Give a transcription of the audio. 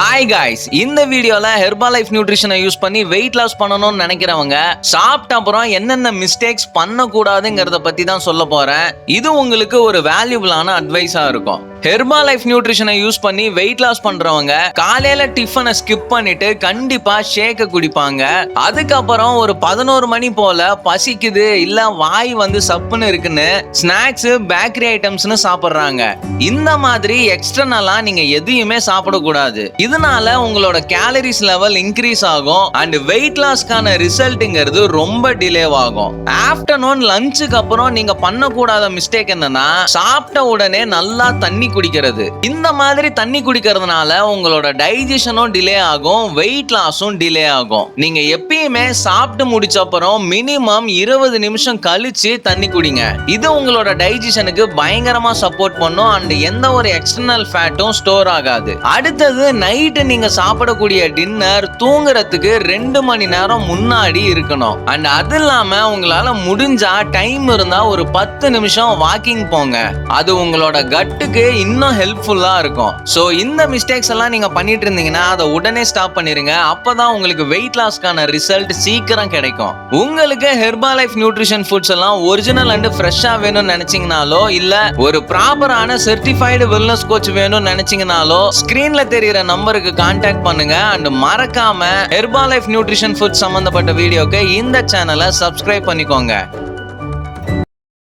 Hi guys, இந்த வீடியோல ஹெர்பாலைஃப் நியூட்ரிஷனை use பண்ணி வெயிட் லாஸ் பண்ணணும்னு நினைக்கிறவங்க சாப்பிட்ட அப்புறம் என்னென்ன மிஸ்டேக்ஸ் பண்ணக்கூடாதுங்கிறத பத்தி தான் சொல்ல போறேன். இது உங்களுக்கு ஒரு வேல்யூபிளான அட்வைஸா இருக்கும். ஹெர்பாலைஃப் நியூட்ரிஷனை யூஸ் பண்ணி வெயிட் லாஸ் பண்றவங்க காலையில டிஃபனை ஸ்கிப் பண்ணிட்டு கண்டிப்பா ஷேக்க குடிப்பாங்க. அதுக்கப்புறம் ஒரு 11 மணி போல பசிக்குது இல்ல வாய் சப்புன்னு இருக்குன்னு ஸ்நாக்ஸ் பேக்கரி ஐட்டம்ஸ்னு சாப்பிடுறாங்க. இந்த மாதிரி எக்ஸ்டர்னலா நீங்க எதையுமே சாப்பிடக்கூடாது. இதனால உங்களோட கேலரிஸ் லெவல் இன்க்ரீஸ் ஆகும் அண்ட் வெயிட் லாஸ்க்கான ரிசல்ட்ங்கிறது ரொம்ப டிலே ஆகும். ஆஃப்டர்நூன் லஞ்சுக்கு அப்புறம் நீங்க பண்ணக்கூடாத மிஸ்டேக் என்னன்னா, சாப்பிட்ட உடனே நல்லா தண்ணி குடிக்கிறது. இந்த மாதிரி தண்ணி குடிக்கிறதுனால உங்களோட டைஜஷனும் டிலே ஆகும், வெயிட் லாஸும் டிலே ஆகும். நீங்க எப்பயுமே சாப்பிட்டு முடிச்ச அப்புறம் மினிமம் 20 நிமிஷம் கழிச்சு தண்ணி குடிங்க. இது உங்களோட டைஜஷனுக்கு பயங்கரமா சப்போர்ட் பண்ணும் அண்ட் எந்த ஒரு எக்ஸ்டர்னல் ஃபேட்டும் ஸ்டோர் ஆகாது. அடுத்தது நைட்டு நீங்க சாப்பிடக்கூடிய டின்னர் தூங்குறதுக்கு 2 மணி நேரம் முன்னாடி இருக்கணும். அண்ட் அது இல்லாம உங்களால முடிஞ்சா டைம் இருந்தா ஒரு 10 நிமிஷம் வாக்கிங் போங்க. அது உங்களோட கட்டுக்கு இன்னும் ஹெல்ப்ஃபுல்லா இருக்கும். சோ இந்த மிஸ்டேக்ஸ் எல்லாம் நீங்க பண்ணிட்டு இருந்தீங்கன்னா அதை உடனே ஸ்டாப் பண்ணிருங்க. அப்பதான் உங்களுக்கு வெயிட் லாஸ்க்கான ரிசல்ட் சீக்கிரம் கிடைக்கும். உங்களுக்கு ஹெர்பாலைஃப் நியூட்ரிஷன் ஃபுட்ஸ் எல்லாம் ஒரிஜினல் அண்ட் ஃப்ரெஷ்ஷா வேணும்னு நினைச்சீங்கனாலோ இல்ல ஒரு ப்ராப்பரான சர்டிஃபைடு வெல்னஸ் கோச் வேணும்னு நினைச்சீங்கனாலோ ஸ்கிரீன்ல தெரியுற நம்பருக்கு கான்டாக்ட் பண்ணுங்க. அண்ட் மறக்காம ஹெர்பாலைஃப் நியூட்ரிஷன் ஃபுட் சம்பந்தப்பட்ட வீடியோக்கு இந்த சேனலை சப்ஸ்கிரைப் பண்ணிக்கோங்க.